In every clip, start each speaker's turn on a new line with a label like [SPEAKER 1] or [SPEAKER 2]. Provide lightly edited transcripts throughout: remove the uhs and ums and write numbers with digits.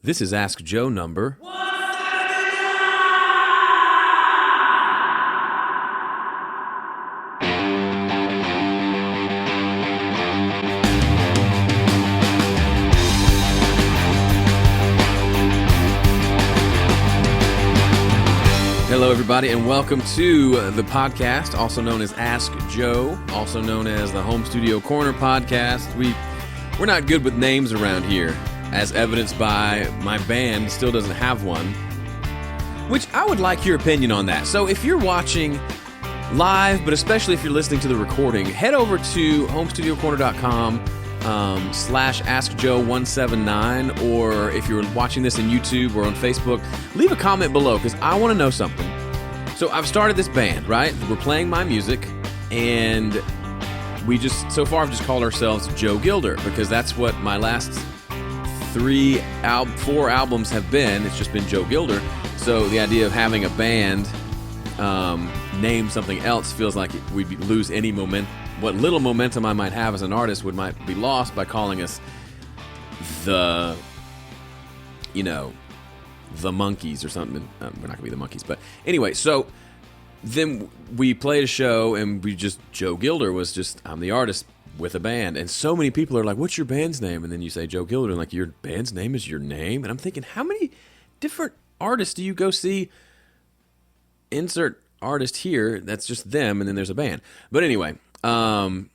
[SPEAKER 1] This is Ask Joe number. Hello, everybody, and welcome to the podcast, also known as Ask Joe, also known as the Home Studio Corner podcast. We're not good with names around here, as evidenced by my band still doesn't have one, which I would like your opinion on that. So if you're watching live, but especially if you're listening to the recording, head over to homestudiocorner.com /AskJoe179, or if you're watching this on YouTube or on Facebook, leave a comment below, because I want to know something. So I've started this band, right? We're playing my music, and so far I've just called ourselves Joe Gilder, because that's what my last 4 albums have been. It's just been Joe Gilder. So the idea of having a band name something else feels like we'd lose any what little momentum I might have as an artist might be lost by calling us the Monkeys or something. We're not going to be the Monkeys, but anyway, so then we played a show, and Joe Gilder was just, I'm the artist with a band, and so many people are like, what's your band's name? And then you say Joe Gilder, and like, your band's name is your name? And I'm thinking, how many different artists do you go see? Insert artist here, that's just them, and then there's a band. But anyway, but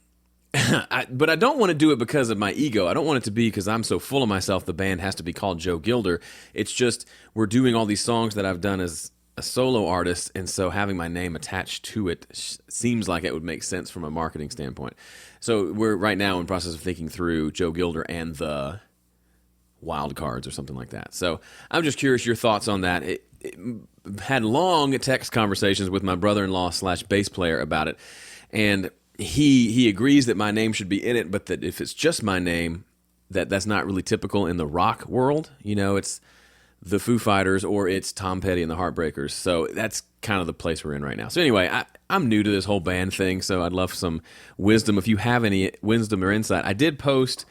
[SPEAKER 1] I don't want to do it because of my ego. I don't want it to be because I'm so full of myself the band has to be called Joe Gilder. It's just we're doing all these songs that I've done as a solo artist, and so having my name attached to it seems like it would make sense from a marketing standpoint. So we're right now in the process of thinking through Joe Gilder and the Wild Cards or something like that. So I'm just curious your thoughts on that. It had long text conversations with my brother-in-law / bass player about it, and he agrees that my name should be in it, but that if it's just my name, that's not really typical in the rock world. It's the Foo Fighters or it's Tom Petty and the Heartbreakers. So that's kind of the place we're in right now. So anyway, I'm new to this whole band thing, so I'd love some wisdom. If you have any wisdom or insight, I did post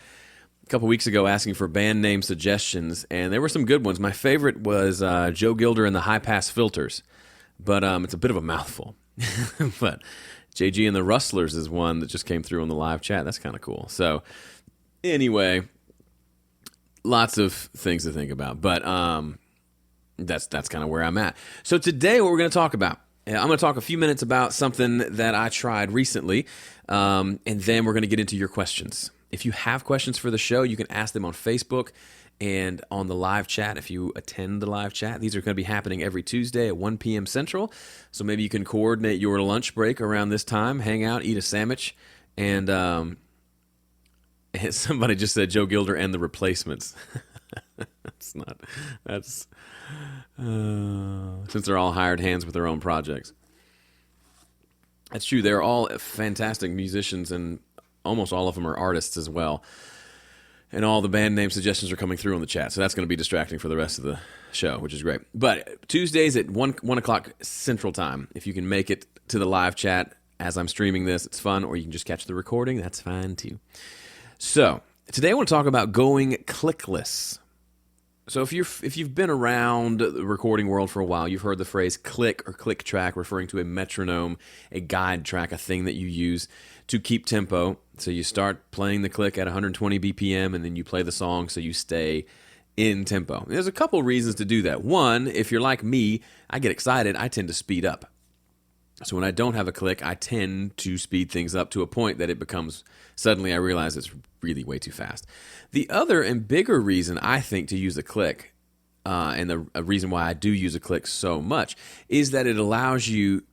[SPEAKER 1] a couple weeks ago asking for band name suggestions, and there were some good ones. My favorite was Joe Gilder and the High Pass Filters, but it's a bit of a mouthful. But JG and the Rustlers is one that just came through on the live chat. That's kind of cool. So anyway, lots of things to think about, but that's kind of where I'm at. So today what we're going to talk about, I'm going to talk a few minutes about something that I tried recently, and then we're going to get into your questions. If you have questions for the show, you can ask them on Facebook and on the live chat if you attend the live chat. These are going to be happening every Tuesday at 1 p.m. Central, so maybe you can coordinate your lunch break around this time, hang out, eat a sandwich, and somebody just said Joe Gilder and the Replacements. Since they're all hired hands with their own projects. That's true. They're all fantastic musicians, and almost all of them are artists as well. And all the band name suggestions are coming through on the chat, so that's going to be distracting for the rest of the show, which is great. But Tuesdays at 1 o'clock Central Time, if you can make it to the live chat as I'm streaming this, it's fun, or you can just catch the recording. That's fine too. So today I want to talk about going clickless. So if you've been around the recording world for a while, you've heard the phrase click or click track, referring to a metronome, a guide track, a thing that you use to keep tempo. So you start playing the click at 120 BPM, and then you play the song so you stay in tempo. There's a couple reasons to do that. One, if you're like me, I get excited, I tend to speed up. So when I don't have a click, I tend to speed things up to a point that it becomes, suddenly I realize it's really way too fast. The other and bigger reason I think to use a click, and the reason why I do use a click so much, is that it allows you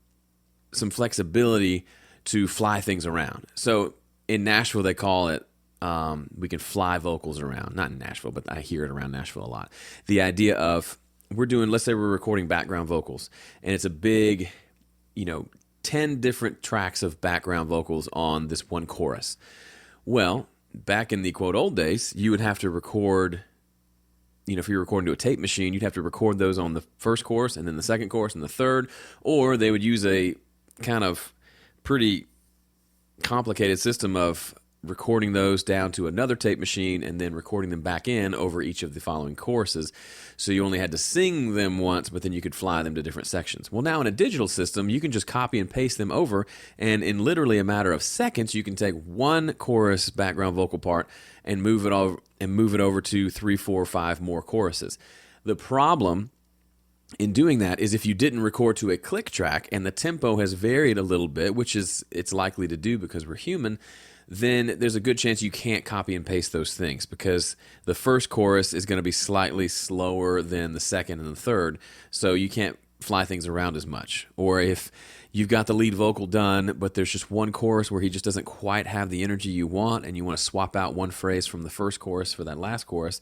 [SPEAKER 1] some flexibility to fly things around. So in Nashville, they call it, we can fly vocals around. Not in Nashville, but I hear it around Nashville a lot. The idea of, let's say we're recording background vocals, and it's a big, 10 different tracks of background vocals on this one chorus. Well, back in the quote old days, you would have to record, if you're recording to a tape machine, you'd have to record those on the first chorus and then the second chorus and the third, or they would use a kind of pretty complicated system of recording those down to another tape machine and then recording them back in over each of the following choruses. So you only had to sing them once, but then you could fly them to different sections. Well, now in a digital system, you can just copy and paste them over, and in literally a matter of seconds, you can take one chorus background vocal part and move it over to 3, 4, 5 more choruses. The problem in doing that is if you didn't record to a click track and the tempo has varied a little bit, which is it's likely to do because we're human, then there's a good chance you can't copy and paste those things because the first chorus is going to be slightly slower than the second and the third, so you can't fly things around as much. Or if you've got the lead vocal done, but there's just one chorus where he just doesn't quite have the energy you want, and you want to swap out one phrase from the first chorus for that last chorus,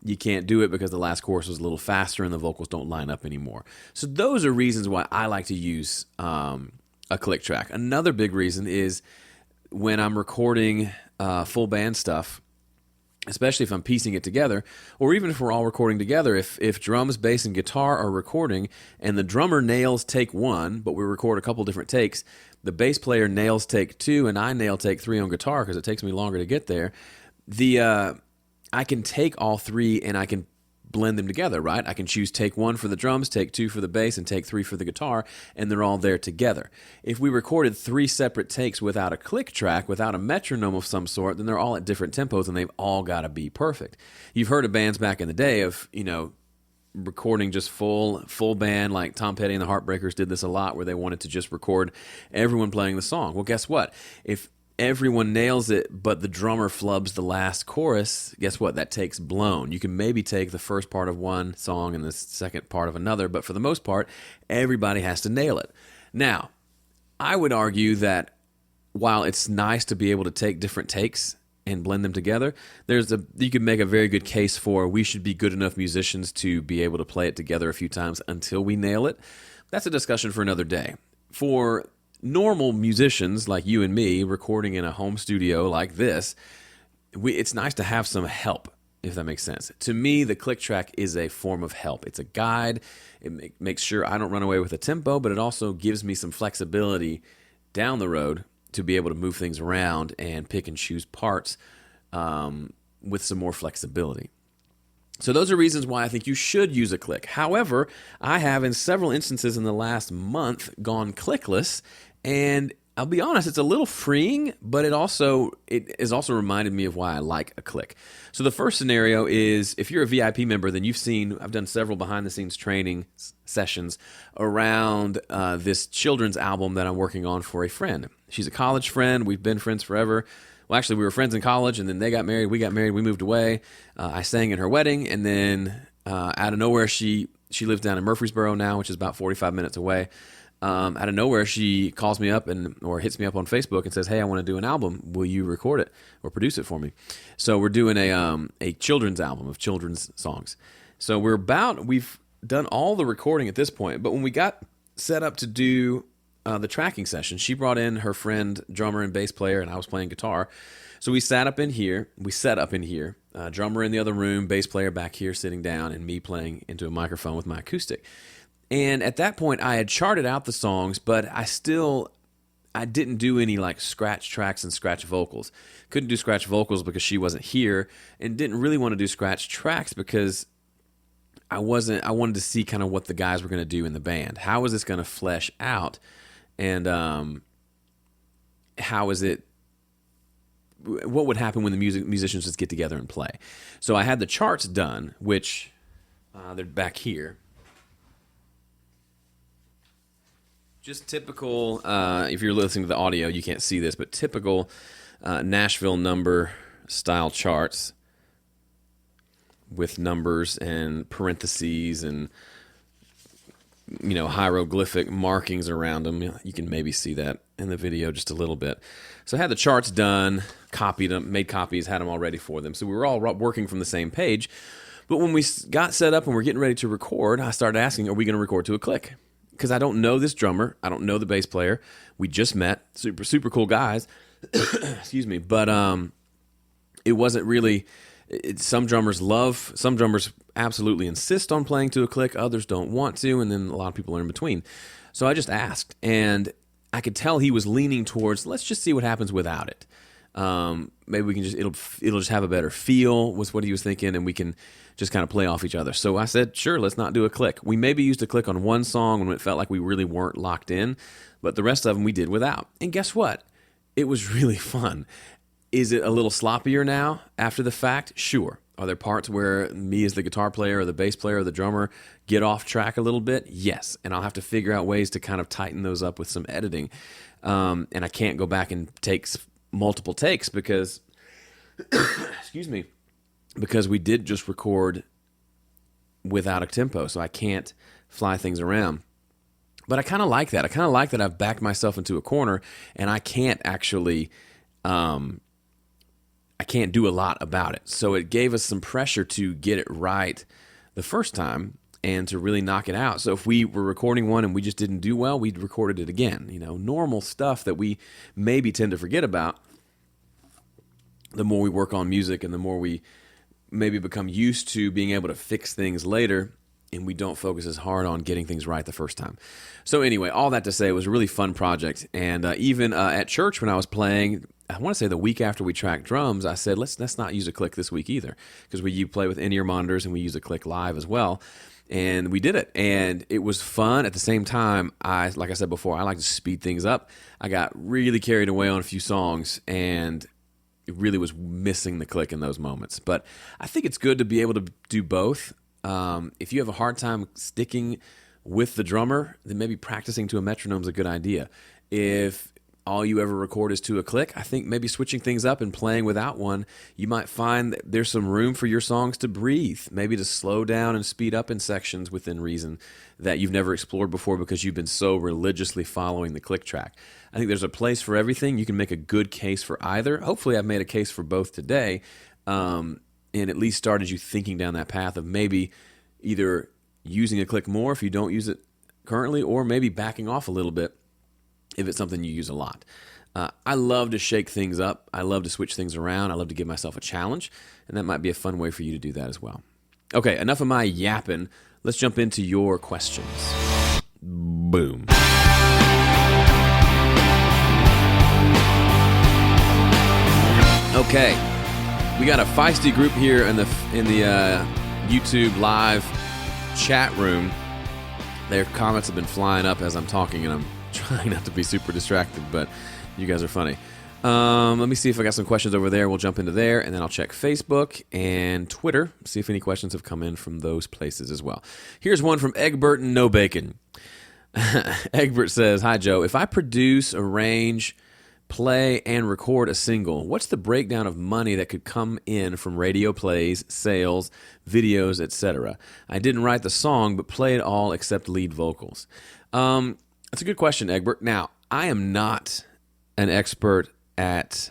[SPEAKER 1] you can't do it because the last chorus was a little faster and the vocals don't line up anymore. So those are reasons why I like to use a click track. Another big reason is when I'm recording full band stuff, especially if I'm piecing it together, or even if we're all recording together, if drums, bass, and guitar are recording and the drummer nails take 1, but we record a couple different takes, the bass player nails take 2, and I nail take 3 on guitar because it takes me longer to get there, I can take all 3 and I can blend them together, right? I can choose take 1 for the drums, take 2 for the bass, and take 3 for the guitar, and they're all there together. If we recorded 3 separate takes without a click track, without a metronome of some sort, then they're all at different tempos, and they've all got to be perfect. You've heard of bands back in the day of, recording just full band, like Tom Petty and the Heartbreakers did this a lot, where they wanted to just record everyone playing the song. Well, guess what? If everyone nails it, but the drummer flubs the last chorus, guess what? That takes blown. You can maybe take the first part of one song and the second part of another, but for the most part, everybody has to nail it. Now, I would argue that while it's nice to be able to take different takes and blend them together, you could make a very good case for we should be good enough musicians to be able to play it together a few times until we nail it. That's a discussion for another day. For normal musicians like you and me recording in a home studio like this, it's nice to have some help, if that makes sense. To me, the click track is a form of help. It's a guide. It makes sure I don't run away with the tempo, but it also gives me some flexibility down the road to be able to move things around and pick and choose parts with some more flexibility. So those are reasons why I think you should use a click. However, I have in several instances in the last month gone clickless, and I'll be honest, it's a little freeing, but it has also reminded me of why I like a click. So the first scenario is if you're a VIP member, then you've seen, I've done several behind-the-scenes training sessions around this children's album that I'm working on for a friend. She's a college friend. We've been friends forever. Well, actually, we were friends in college, and then they got married. We got married. We moved away. I sang in her wedding, and then out of nowhere, she lives down in Murfreesboro now, which is about 45 minutes away. Out of nowhere, she calls me up or hits me up on Facebook and says, "Hey, I want to do an album. Will you record it or produce it for me?" So we're doing a children's album of children's songs. So we've done all the recording at this point, but when we got set up to do the tracking session, she brought in her friend, drummer and bass player, and I was playing guitar. So we set up in here, drummer in the other room, bass player back here sitting down, and me playing into a microphone with my acoustic. And at that point, I had charted out the songs, but I didn't do any like scratch tracks and scratch vocals. Couldn't do scratch vocals because she wasn't here, and didn't really want to do scratch tracks because I wanted to see kind of what the guys were going to do in the band. How is this going to flesh out? And what would happen when the musicians just get together and play? So I had the charts done, which they're back here. Just typical, if you're listening to the audio, you can't see this, but typical Nashville number style charts with numbers and parentheses and hieroglyphic markings around them. You can maybe see that in the video just a little bit. So I had the charts done, copied them, made copies, had them all ready for them. So we were all working from the same page. But when we got set up and we're getting ready to record, I started asking, are we going to record to a click? Because I don't know this drummer. I don't know the bass player. We just met. Super, super cool guys. Excuse me. But it wasn't really... Some drummers absolutely insist on playing to a click. Others don't want to. And then a lot of people are in between. So I just asked. And I could tell he was leaning towards, let's just see what happens without it. Maybe we can it'll just have a better feel was what he was thinking, and we can just kind of play off each other. So I said, sure, let's not do a click. We maybe used a click on one song when it felt like we really weren't locked in, but the rest of them we did without. And guess what? It was really fun. Is it a little sloppier now after the fact? Sure. Are there parts where me as the guitar player or the bass player or the drummer get off track a little bit? Yes. And I'll have to figure out ways to kind of tighten those up with some editing. And I can't go back and take multiple takes because, excuse me, because we did just record without a tempo. So I can't fly things around. But I kind of like that. I kind of like that I've backed myself into a corner and I can't actually... I can't do a lot about it. So it gave us some pressure to get it right the first time and to really knock it out. So if we were recording one and we just didn't do well, we'd recorded it again. You know, normal stuff that we maybe tend to forget about. The more we work on music and the more we maybe become used to being able to fix things later, and we don't focus as hard on getting things right the first time. So anyway, all that to say, it was a really fun project. And even at church when I was playing, I want to say the week after we tracked drums, I said, let's not use a click this week either, because you play with in-ear monitors and we use a click live as well. And we did it, and it was fun. At the same time, like I said before, I like to speed things up. I got really carried away on a few songs, and it really was missing the click in those moments. But I think it's good to be able to do both. If you have a hard time sticking with the drummer, then maybe practicing to a metronome is a good idea. If all you ever record is to a click, I think maybe switching things up and playing without one, you might find that there's some room for your songs to breathe, maybe to slow down and speed up in sections within reason that you've never explored before because you've been so religiously following the click track. I think there's a place for everything. You can make a good case for either. Hopefully I've made a case for both today, and at least started you thinking down that path of maybe either using a click more if you don't use it currently, or maybe backing off a little bit if it's something you use a lot. I love to shake things up. I love to switch things around. I love to give myself a challenge, and that might be a fun way for you to do that as well. Okay, enough of my yapping. Let's jump into your questions. Boom. Okay, we got a feisty group here in the YouTube live chat room. Their comments have been flying up as I'm talking, and I'm trying not to be super distracted, but you guys are funny. Let me see if I got some questions over there. We'll jump into there, and then I'll check Facebook and Twitter, see if any questions have come in from those places as well. Here's one from Egbert and No Bacon. Egbert says, "Hi, Joe. If I produce, arrange, play, and record a single, what's the breakdown of money that could come in from radio plays, sales, videos, etc.? I didn't write the song, but play it all except lead vocals." That's a good question, Egbert. Now, I am not an expert at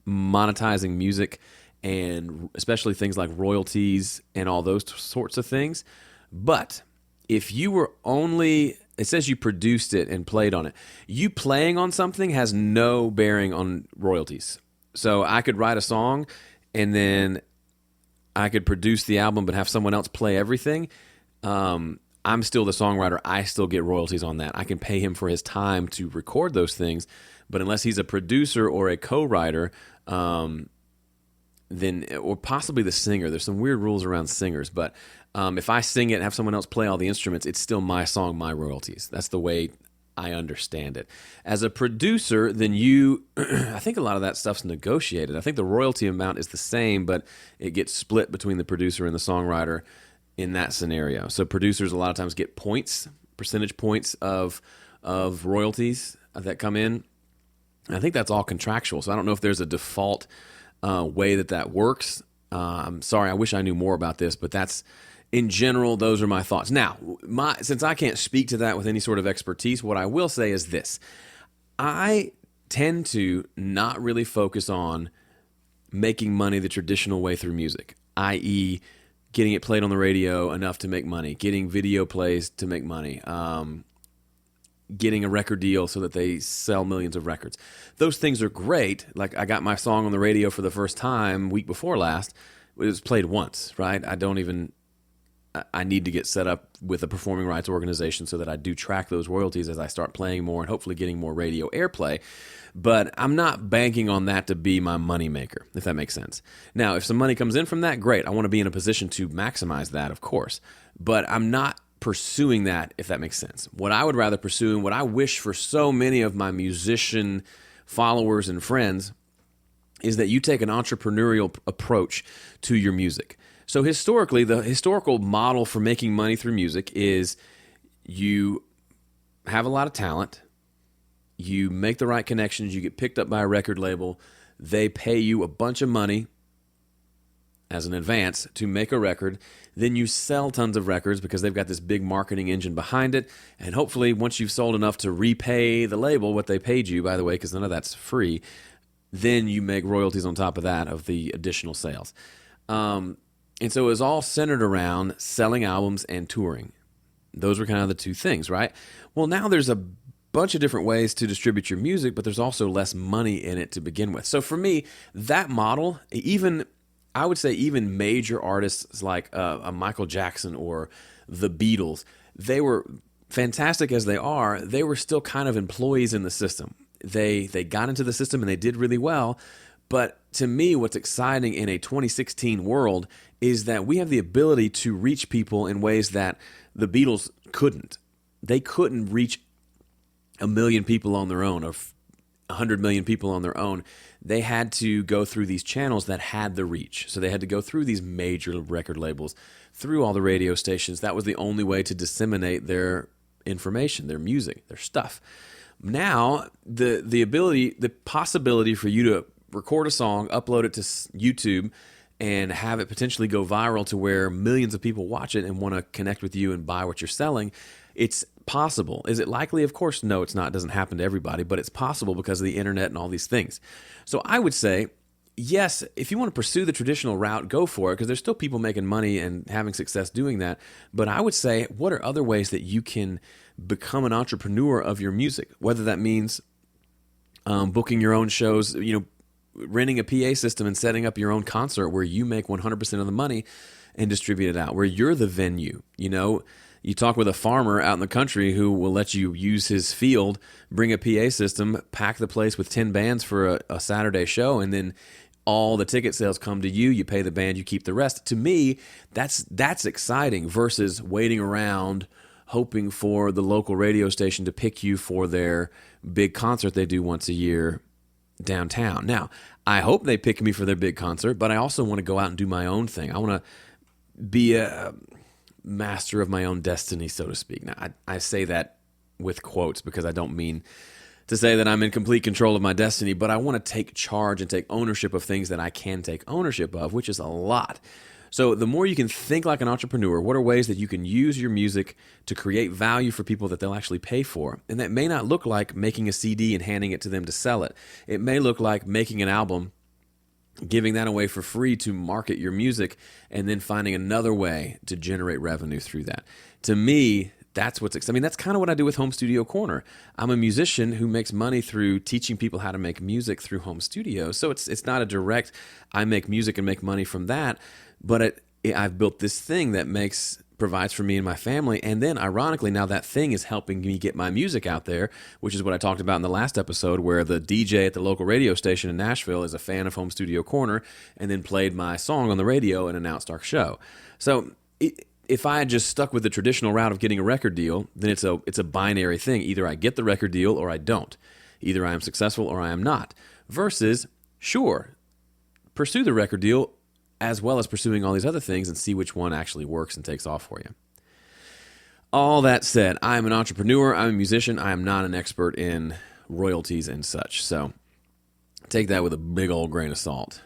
[SPEAKER 1] monetizing music, and especially things like royalties and all those sorts of things. But if you were only, it says you produced it and played on it. You playing on something has no bearing on royalties. So I could write a song and then I could produce the album but have someone else play everything. I'm still the songwriter. I still get royalties on that. I can pay him for his time to record those things, but unless he's a producer or a co-writer, then, or possibly the singer. There's some weird rules around singers, but if I sing it and have someone else play all the instruments, it's still my song, my royalties. That's the way I understand it. As a producer, then I think a lot of that stuff's negotiated. I think the royalty amount is the same, but it gets split between the producer and the songwriter in that scenario. So producers a lot of times get points, percentage points of royalties that come in. I think that's all contractual. So I don't know if there's a default way that works. I'm sorry, I wish I knew more about this, but that's, in general, those are my thoughts. Now, since I can't speak to that with any sort of expertise, what I will say is this. I tend to not really focus on making money the traditional way through music, i.e., getting it played on the radio enough to make money, getting video plays to make money, getting a record deal so that they sell millions of records. Those things are great. Like, I got my song on the radio for the first time week before last. It was played once, right? I don't even I need to get set up with a performing rights organization so that I do track those royalties as I start playing more and hopefully getting more radio airplay. But I'm not banking on that to be my moneymaker, if that makes sense. Now, if some money comes in from that, great. I want to be in a position to maximize that, of course. But I'm not pursuing that, if that makes sense. What I would rather pursue, and what I wish for so many of my musician followers and friends, is that you take an entrepreneurial approach to your music. So historically, the historical model for making money through music is you have a lot of talent, you make the right connections, you get picked up by a record label, they pay you a bunch of money as an advance to make a record, then you sell tons of records because they've got this big marketing engine behind it, and hopefully once you've sold enough to repay the label what they paid you, by the way, because none of that's free, then you make royalties on top of that of the additional sales. And so it was all centered around selling albums and touring. Those were kind of the two things, right? Well, now there's a bunch of different ways to distribute your music, but there's also less money in it to begin with. So for me, that model, I would say even major artists like a Michael Jackson or the Beatles, they were fantastic as they are, they were still kind of employees in the system. They got into the system and they did really well. But to me, what's exciting in a 2016 world is that we have the ability to reach people in ways that the Beatles couldn't. They couldn't reach 1 million people on their own or 100 million people on their own. They had to go through these channels that had the reach. So they had to go through these major record labels, through all the radio stations. That was the only way to disseminate their information, their music, their stuff. Now, the possibility for you to record a song, upload it to YouTube, and have it potentially go viral to where millions of people watch it and want to connect with you and buy what you're selling, it's possible. Is it likely? Of course, no, it's not. It doesn't happen to everybody, but it's possible because of the internet and all these things. So I would say, yes, if you want to pursue the traditional route, go for it, because there's still people making money and having success doing that. But I would say, what are other ways that you can become an entrepreneur of your music? Whether that means booking your own shows, renting a PA system and setting up your own concert where you make 100% of the money and distribute it out, where you're the venue. You talk with a farmer out in the country who will let you use his field, bring a PA system, pack the place with 10 bands for a Saturday show, and then all the ticket sales come to you. You pay the band, you keep the rest. To me, that's exciting versus waiting around hoping for the local radio station to pick you for their big concert they do once a year downtown. Now, I hope they pick me for their big concert, but I also want to go out and do my own thing. I want to be a master of my own destiny, so to speak. Now, I say that with quotes because I don't mean to say that I'm in complete control of my destiny, but I want to take charge and take ownership of things that I can take ownership of, which is a lot. So the more you can think like an entrepreneur, what are ways that you can use your music to create value for people that they'll actually pay for? And that may not look like making a CD and handing it to them to sell it. It may look like making an album, giving that away for free to market your music, and then finding another way to generate revenue through that. To me, that's what's exciting. That's kind of what I do with Home Studio Corner. I'm a musician who makes money through teaching people how to make music through home studios. So it's not a direct, I make music and make money from that, but I've built this thing that provides for me and my family. And then ironically, now that thing is helping me get my music out there, which is what I talked about in the last episode, where the DJ at the local radio station in Nashville is a fan of Home Studio Corner and then played my song on the radio and announced our show. So if I had just stuck with the traditional route of getting a record deal, then it's a binary thing. Either I get the record deal or I don't. Either I am successful or I am not. Versus, sure, pursue the record deal as well as pursuing all these other things and see which one actually works and takes off for you. All that said, I am an entrepreneur, I'm a musician, I am not an expert in royalties and such. So take that with a big old grain of salt.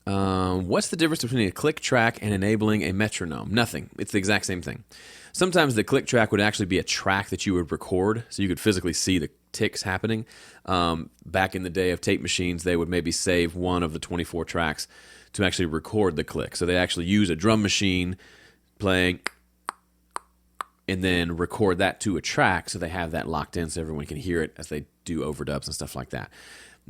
[SPEAKER 1] What's the difference between a click track and enabling a metronome? Nothing. It's the exact same thing. Sometimes the click track would actually be a track that you would record, so you could physically see the ticks happening. Back in the day of tape machines, they would maybe save one of the 24 tracks to actually record the click. So they actually use a drum machine playing and then record that to a track so they have that locked in so everyone can hear it as they do overdubs and stuff like that.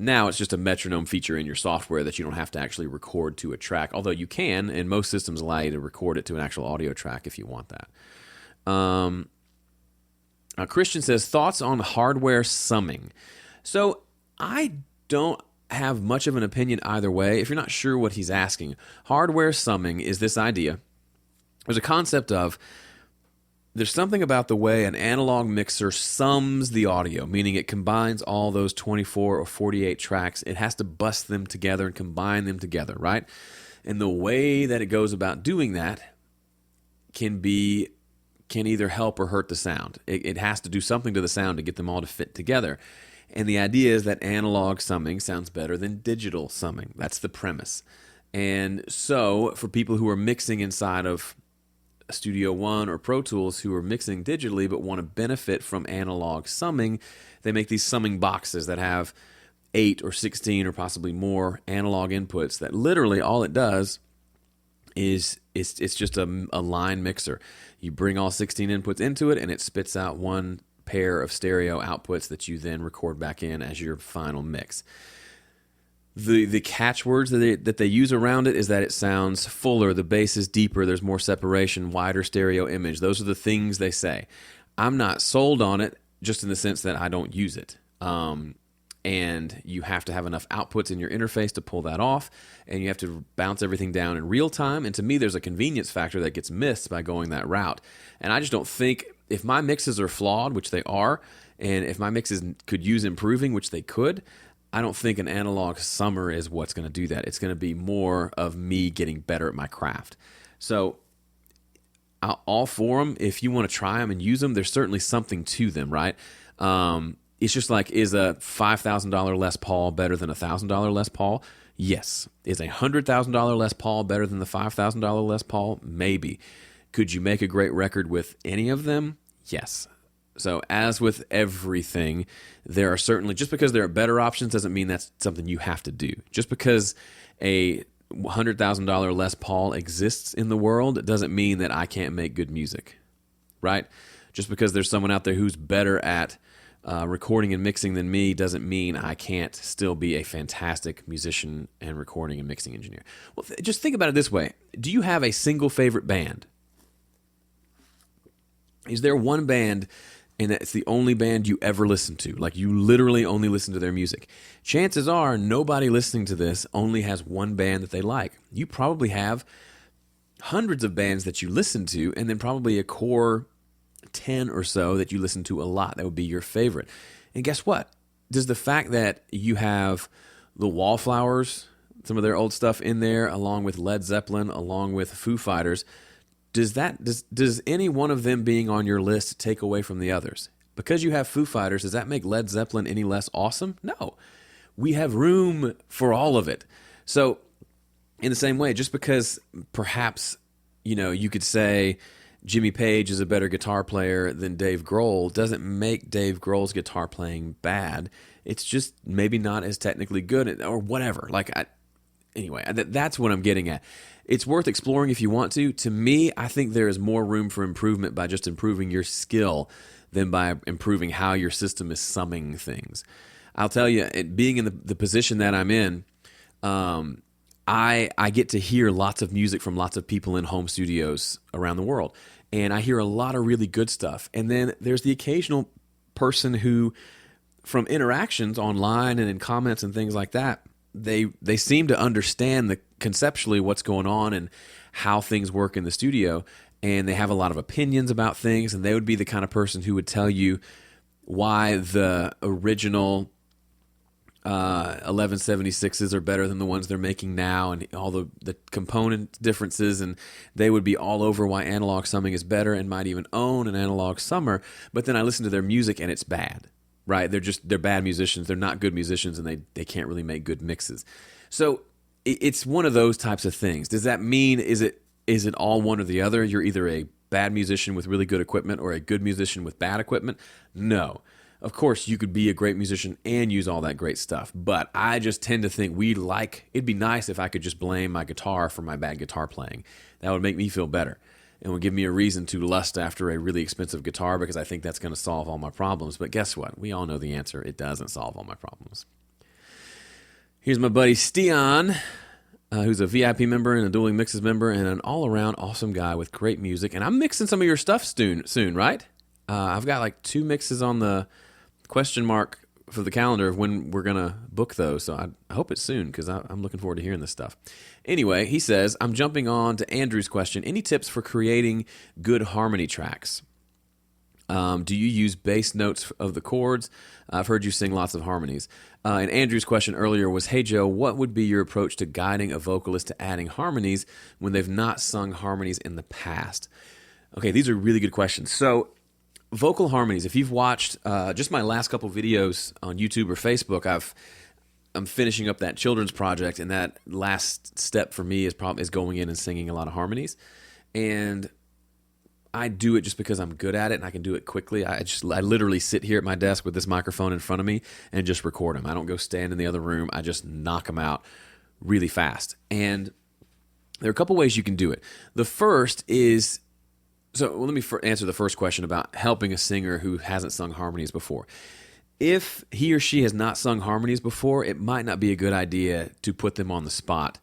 [SPEAKER 1] Now it's just a metronome feature in your software that you don't have to actually record to a track, although you can, and most systems allow you to record it to an actual audio track if you want that. Christian says, thoughts on hardware summing. So I don't have much of an opinion either way. If you're not sure what he's asking, hardware summing is this idea. There's a concept of there's something about the way an analog mixer sums the audio, meaning it combines all those 24 or 48 tracks. It has to bust them together and combine them together, right? And the way that it goes about doing that can either help or hurt the sound. It has to do something to the sound to get them all to fit together. And the idea is that analog summing sounds better than digital summing. That's the premise. And so for people who are mixing inside of Studio One or Pro Tools who are mixing digitally but want to benefit from analog summing, they make these summing boxes that have 8 or 16 or possibly more analog inputs that literally all it does is it's just a line mixer. You bring all 16 inputs into it and it spits out one pair of stereo outputs that you then record back in as your final mix. The catchwords that they use around it is that it sounds fuller, the bass is deeper, there's more separation, wider stereo image. Those are the things they say. I'm not sold on it just in the sense that I don't use it. And you have to have enough outputs in your interface to pull that off, and you have to bounce everything down in real time. And to me, there's a convenience factor that gets missed by going that route. And I just don't think, if my mixes are flawed, which they are, and if my mixes could use improving, which they could, I don't think an analog summer is what's going to do that. It's going to be more of me getting better at my craft. So all for them. If you want to try them and use them, there's certainly something to them, right? It's just like, is a $5,000 Les Paul better than a $1,000 Les Paul? Yes. Is a $100,000 Les Paul better than the $5,000 Les Paul? Maybe. Could you make a great record with any of them? Yes. So as with everything, there are certainly, just because there are better options doesn't mean that's something you have to do. Just because a $100,000 Les Paul exists in the world, it doesn't mean that I can't make good music, right? Just because there's someone out there who's better at recording and mixing than me doesn't mean I can't still be a fantastic musician and recording and mixing engineer. Well, just think about it this way. Do you have a single favorite band? Is there one band and it's the only band you ever listen to? Like, you literally only listen to their music. Chances are nobody listening to this only has one band that they like. You probably have hundreds of bands that you listen to, and then probably a core 10 or so that you listen to a lot. That would be your favorite. And guess what? Does the fact that you have the Wallflowers, some of their old stuff in there, along with Led Zeppelin, along with Foo Fighters, does any one of them being on your list take away from the others? Because you have Foo Fighters, does that make Led Zeppelin any less awesome? No. We have room for all of it. So in the same way, just because perhaps, you could say Jimmy Page is a better guitar player than Dave Grohl doesn't make Dave Grohl's guitar playing bad. It's just maybe not as technically good or whatever. Anyway, that's what I'm getting at. It's worth exploring if you want to. To me, I think there is more room for improvement by just improving your skill than by improving how your system is summing things. I'll tell you, being in the position that I'm in, I get to hear lots of music from lots of people in home studios around the world. And I hear a lot of really good stuff. And then there's the occasional person who, from interactions online and in comments and things like that, they seem to understand conceptually what's going on and how things work in the studio, and they have a lot of opinions about things, and they would be the kind of person who would tell you why the original 1176s are better than the ones they're making now, and all the component differences, and they would be all over why analog summing is better and might even own an analog summer. But then I listen to their music and it's bad. Right? They're bad musicians. They're not good musicians, and they can't really make good mixes. So it's one of those types of things. Does that mean, is it all one or the other? You're either a bad musician with really good equipment or a good musician with bad equipment? No. Of course, you could be a great musician and use all that great stuff. But I just tend to think it'd be nice if I could just blame my guitar for my bad guitar playing. That would make me feel better. And will give me a reason to lust after a really expensive guitar because I think that's going to solve all my problems. But guess what? We all know the answer. It doesn't solve all my problems. Here's my buddy Stian, who's a VIP member and a Dueling Mixes member and an all-around awesome guy with great music. And I'm mixing some of your stuff soon, right? I've got like 2 mixes on the question mark for the calendar of when we're going to book those. So I hope it's soon because I'm looking forward to hearing this stuff. Anyway, he says, I'm jumping on to Andrew's question. Any tips for creating good harmony tracks? Do you use bass notes of the chords? I've heard you sing lots of harmonies. And Andrew's question earlier was, hey, Joe, what would be your approach to guiding a vocalist to adding harmonies when they've not sung harmonies in the past? Okay, these are really good questions. So vocal harmonies, if you've watched just my last couple videos on YouTube or Facebook, I'm finishing up that children's project, and that last step for me is going in and singing a lot of harmonies. And I do it just because I'm good at it and I can do it quickly. I literally sit here at my desk with this microphone in front of me and just record them. I don't go stand in the other room. I just knock them out really fast. And there are a couple ways you can do it. The first is, let me answer the first question about helping a singer who hasn't sung harmonies before. If he or she has not sung harmonies before, it might not be a good idea to put them on the spot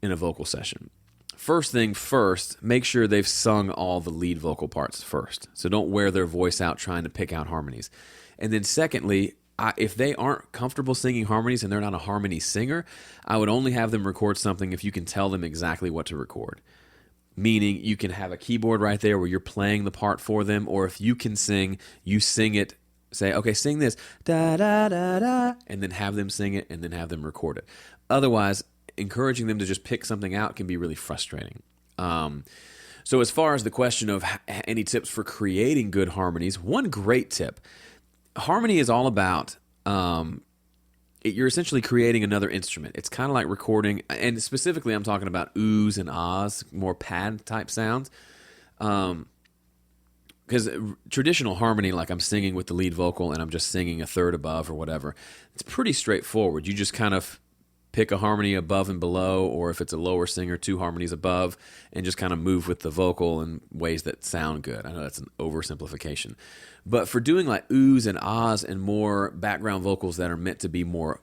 [SPEAKER 1] in a vocal session. First thing first, make sure they've sung all the lead vocal parts first. So don't wear their voice out trying to pick out harmonies. And then secondly, if they aren't comfortable singing harmonies and they're not a harmony singer, I would only have them record something if you can tell them exactly what to record. Meaning you can have a keyboard right there where you're playing the part for them, or if you can sing, you sing it, say, okay, sing this, da da da da, and then have them sing it and then have them record it. Otherwise, encouraging them to just pick something out can be really frustrating. So as far as the question of any tips for creating good harmonies, one great tip, harmony is all about, you're essentially creating another instrument. It's kind of like recording, and specifically I'm talking about oohs and ahs, more pad type sounds. Because traditional harmony, like I'm singing with the lead vocal and I'm just singing a third above or whatever, it's pretty straightforward. You just kind of pick a harmony above and below, or if it's a lower singer, 2 harmonies above, and just kind of move with the vocal in ways that sound good. I know that's an oversimplification. But for doing like oohs and ahs and more background vocals that are meant to be more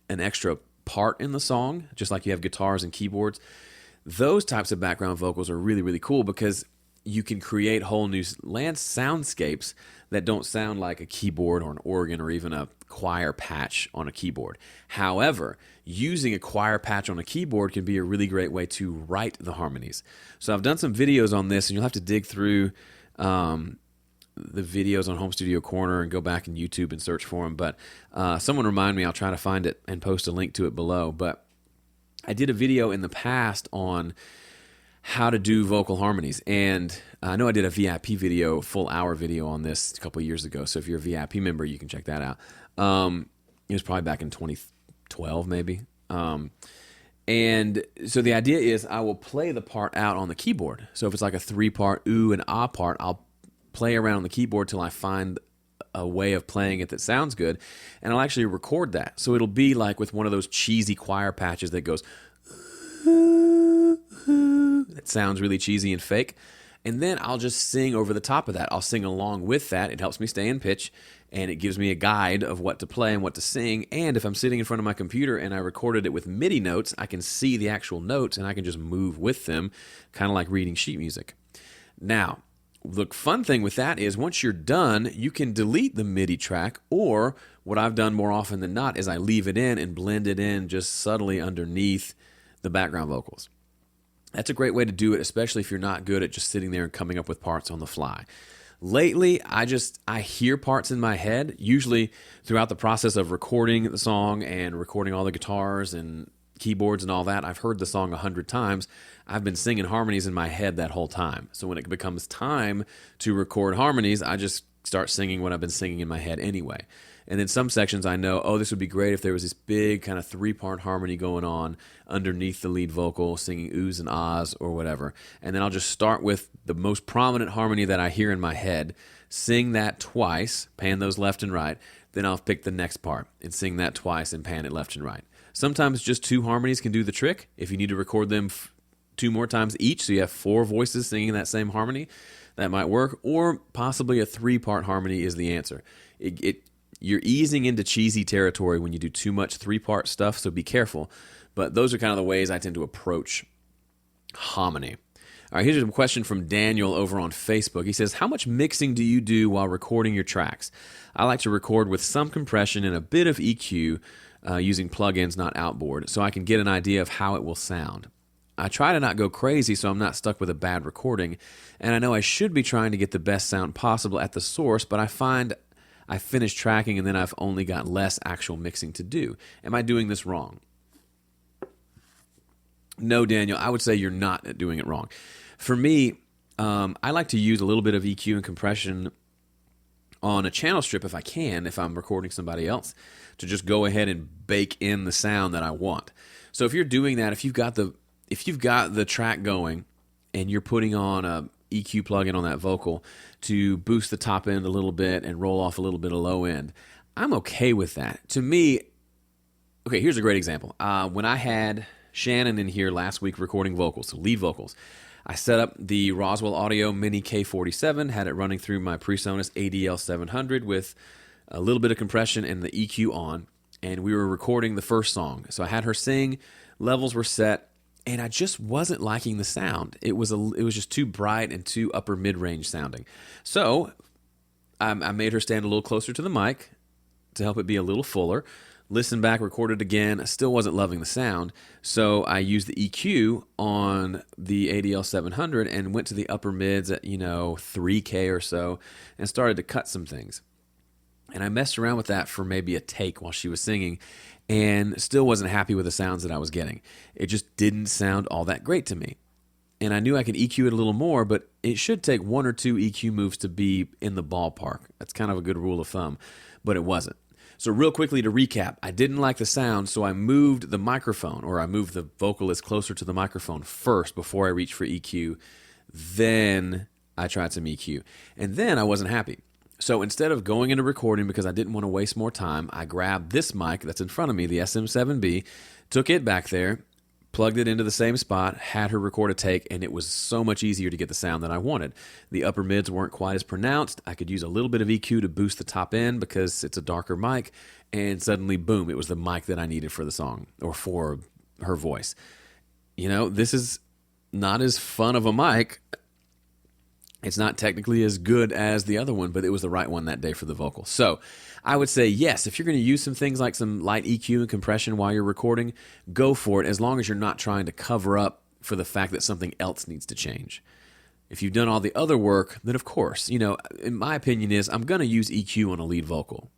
[SPEAKER 1] an extra part in the song, just like you have guitars and keyboards, those types of background vocals are really, really cool because you can create whole new soundscapes that don't sound like a keyboard or an organ or even a choir patch on a keyboard. However, using a choir patch on a keyboard can be a really great way to write the harmonies. So I've done some videos on this, and you'll have to dig through the videos on Home Studio Corner and go back in YouTube and search for them. But someone remind me, I'll try to find it and post a link to it below. But I did a video in the past on how to do vocal harmonies. And I know I did a VIP video, full hour video on this a couple of years ago. So if you're a VIP member, you can check that out. It was probably back in 2012, maybe. And so the idea is I will play the part out on the keyboard. So if it's like a 3-part ooh and ah part, I'll play around on the keyboard till I find a way of playing it that sounds good. And I'll actually record that. So it'll be like with one of those cheesy choir patches that goes, it sounds really cheesy and fake. And then I'll just sing over the top of that. I'll sing along with that. It helps me stay in pitch, and it gives me a guide of what to play and what to sing. And if I'm sitting in front of my computer and I recorded it with MIDI notes, I can see the actual notes and I can just move with them, kind of like reading sheet music. Now, the fun thing with that is once you're done, you can delete the MIDI track, or what I've done more often than not is I leave it in and blend it in just subtly underneath the background vocals. That's a great way to do it, especially if you're not good at just sitting there and coming up with parts on the fly. Lately, I hear parts in my head, usually throughout the process of recording the song and recording all the guitars and keyboards and all that. I've heard the song 100 times. I've been singing harmonies in my head that whole time. So when it becomes time to record harmonies, I just start singing what I've been singing in my head anyway. And then some sections I know, this would be great if there was this big kind of 3-part harmony going on underneath the lead vocal, singing oohs and ahs or whatever. And then I'll just start with the most prominent harmony that I hear in my head, sing that twice, pan those left and right. Then I'll pick the next part and sing that twice and pan it left and right. Sometimes just 2 harmonies can do the trick. If you need to record them 2 more times each, so you have 4 voices singing that same harmony, that might work. Or possibly a 3-part harmony is the answer. You're easing into cheesy territory when you do too much 3-part stuff, so be careful. But those are kind of the ways I tend to approach harmony. All right, here's a question from Daniel over on Facebook. He says, how much mixing do you do while recording your tracks? I like to record with some compression and a bit of EQ using plugins, not outboard, so I can get an idea of how it will sound. I try to not go crazy so I'm not stuck with a bad recording, and I know I should be trying to get the best sound possible at the source, but I find I finish tracking and then I've only got less actual mixing to do. Am I doing this wrong? No, Daniel, I would say you're not doing it wrong. For me, I like to use a little bit of EQ and compression on a channel strip if I can, if I'm recording somebody else, to just go ahead and bake in the sound that I want. So if you're doing that, if you've got the track going and you're putting on a EQ plugin on that vocal to boost the top end a little bit and roll off a little bit of low end, I'm okay with that. To me, okay, here's a great example. When I had Shannon in here last week recording vocals, so lead vocals, I set up the Roswell Audio Mini K47, had it running through my PreSonus ADL 700 with a little bit of compression and the EQ on, and we were recording the first song. So I had her sing, levels were set, and I just wasn't liking the sound. It was just too bright and too upper mid-range sounding. So I made her stand a little closer to the mic to help it be a little fuller. Listened back, recorded again. I still wasn't loving the sound, so I used the EQ on the ADL 700 and went to the upper mids at 3K or so and started to cut some things. And I messed around with that for maybe a take while she was singing and still wasn't happy with the sounds that I was getting. It just didn't sound all that great to me. And I knew I could EQ it a little more, but it should take 1 or 2 EQ moves to be in the ballpark. That's kind of a good rule of thumb, but it wasn't. So real quickly to recap, I didn't like the sound, so I moved the microphone, or I moved the vocalist closer to the microphone first before I reached for EQ. Then I tried some EQ. And then I wasn't happy. So instead of going into recording because I didn't want to waste more time, I grabbed this mic that's in front of me, the SM7B, took it back there, plugged it into the same spot, had her record a take, and it was so much easier to get the sound that I wanted. The upper mids weren't quite as pronounced. I could use a little bit of EQ to boost the top end because it's a darker mic, and suddenly, boom, it was the mic that I needed for the song or for her voice. This is not as fun of a mic. It's not technically as good as the other one, but it was the right one that day for the vocal. So I would say, yes, if you're going to use some things like some light EQ and compression while you're recording, go for it, as long as you're not trying to cover up for the fact that something else needs to change. If you've done all the other work, then of course, in my opinion is I'm going to use EQ on a lead vocal.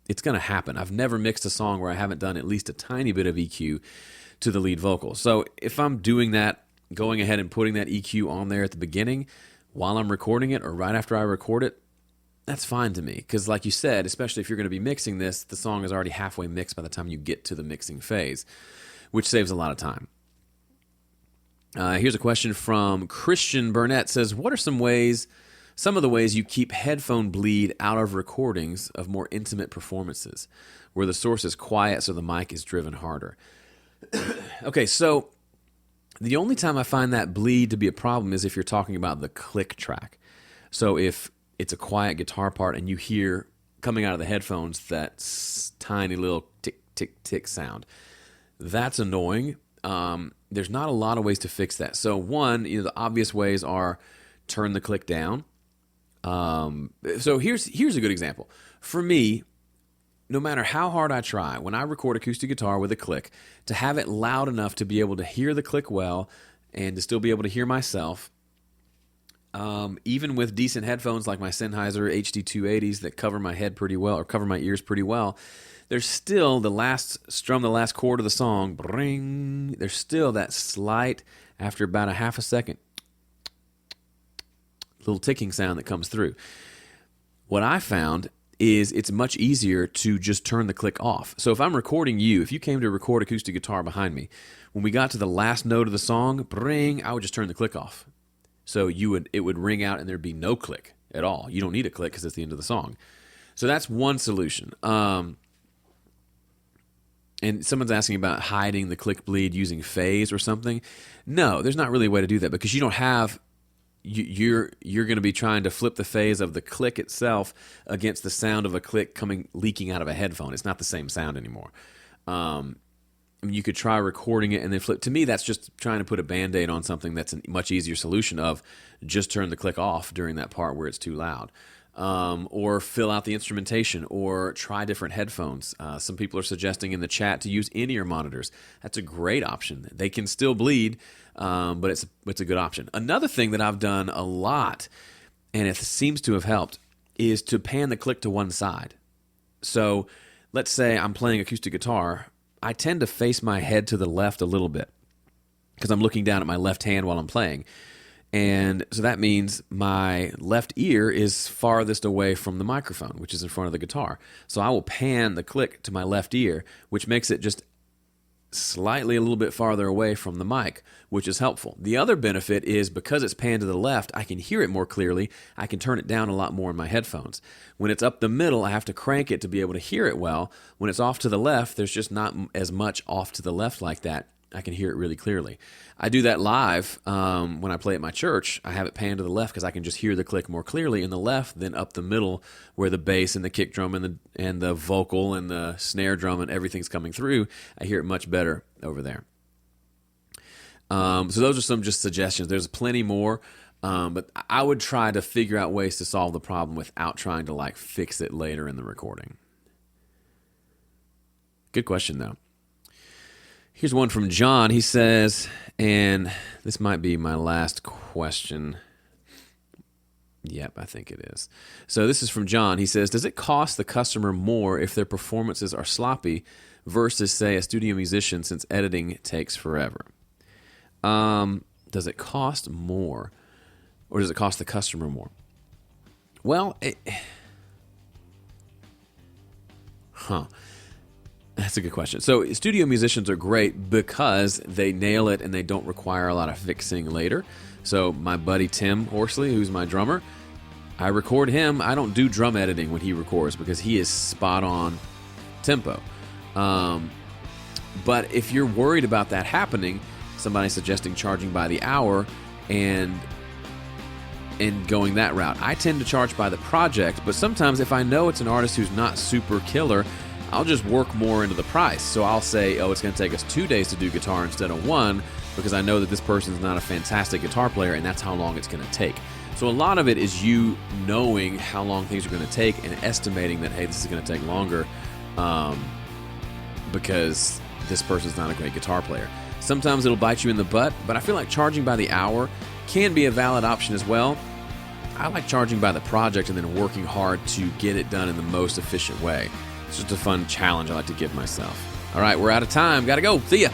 [SPEAKER 1] It's going to happen. I've never mixed a song where I haven't done at least a tiny bit of EQ to the lead vocal. So if I'm doing that, going ahead and putting that EQ on there at the beginning while I'm recording it or right after I record it, that's fine to me. Because like you said, especially if you're going to be mixing this, the song is already halfway mixed by the time you get to the mixing phase, which saves a lot of time. Here's a question from Christian Burnett. Says, what are some of the ways you keep headphone bleed out of recordings of more intimate performances where the source is quiet so the mic is driven harder? Okay, so the only time I find that bleed to be a problem is if you're talking about the click track. So if it's a quiet guitar part and you hear coming out of the headphones that tiny little tick, tick, tick sound, that's annoying. There's not a lot of ways to fix that. So one, the obvious ways are turn the click down. So here's a good example. For me, no matter how hard I try, when I record acoustic guitar with a click, to have it loud enough to be able to hear the click well and to still be able to hear myself, even with decent headphones like my Sennheiser HD280s that cover my head pretty well or cover my ears pretty well, there's still the last chord of the song, bring, there's still that slight, after about a half a second, little ticking sound that comes through. What I found is it's much easier to just turn the click off. So if I'm recording you, if you came to record acoustic guitar behind me, when we got to the last note of the song, bring, I would just turn the click off. So it would ring out and there'd be no click at all. You don't need a click because it's the end of the song. So that's one solution. And someone's asking about hiding the click bleed using phase or something. No, there's not really a way to do that because you don't have you're going to be trying to flip the phase of the click itself against the sound of a click leaking out of a headphone. It's not the same sound anymore. I mean, you could try recording it and then flip. To me, that's just trying to put a Band-Aid on something that's a much easier solution of just turn the click off during that part where it's too loud. Or fill out the instrumentation, or try different headphones. Some people are suggesting in the chat to use in-ear monitors. That's a great option. They can still bleed, but it's a good option. Another thing that I've done a lot, and it seems to have helped, is to pan the click to one side. So let's say I'm playing acoustic guitar. I tend to face my head to the left a little bit because I'm looking down at my left hand while I'm playing. And so that means my left ear is farthest away from the microphone, which is in front of the guitar. So I will pan the click to my left ear, which makes it just slightly a little bit farther away from the mic, which is helpful. The other benefit is because it's panned to the left, I can hear it more clearly. I can turn it down a lot more in my headphones. When it's up the middle, I have to crank it to be able to hear it well. When it's off to the left, there's just not as much off to the left like that. I can hear it really clearly. I do that live when I play at my church. I have it panned to the left because I can just hear the click more clearly in the left than up the middle where the bass and the kick drum and the vocal and the snare drum and everything's coming through. I hear it much better over there. So those are some just suggestions. There's plenty more, but I would try to figure out ways to solve the problem without trying to fix it later in the recording. Good question, though. Here's one from John. He says, and this might be my last question. Yep, I think it is. So this is from John. He says, does it cost the customer more if their performances are sloppy versus, say, a studio musician, since editing takes forever? Does it cost more, or does it cost the customer more? Well, that's a good question. So studio musicians are great because they nail it and they don't require a lot of fixing later. So my buddy Tim Horsley, who's my drummer, I record him. I don't do drum editing when he records because he is spot on tempo. But if you're worried about that happening, somebody's suggesting charging by the hour and going that route. I tend to charge by the project, but sometimes if I know it's an artist who's not super killer, I'll just work more into the price. So I'll say, it's going to take us 2 days to do guitar instead of 1 because I know that this person's not a fantastic guitar player and that's how long it's going to take. So a lot of it is you knowing how long things are going to take and estimating that, hey, this is going to take longer because this person's not a great guitar player. Sometimes it'll bite you in the butt, but I feel like charging by the hour can be a valid option as well. I like charging by the project and then working hard to get it done in the most efficient way. It's just a fun challenge I like to give myself. All right, we're out of time. Got to go. See ya.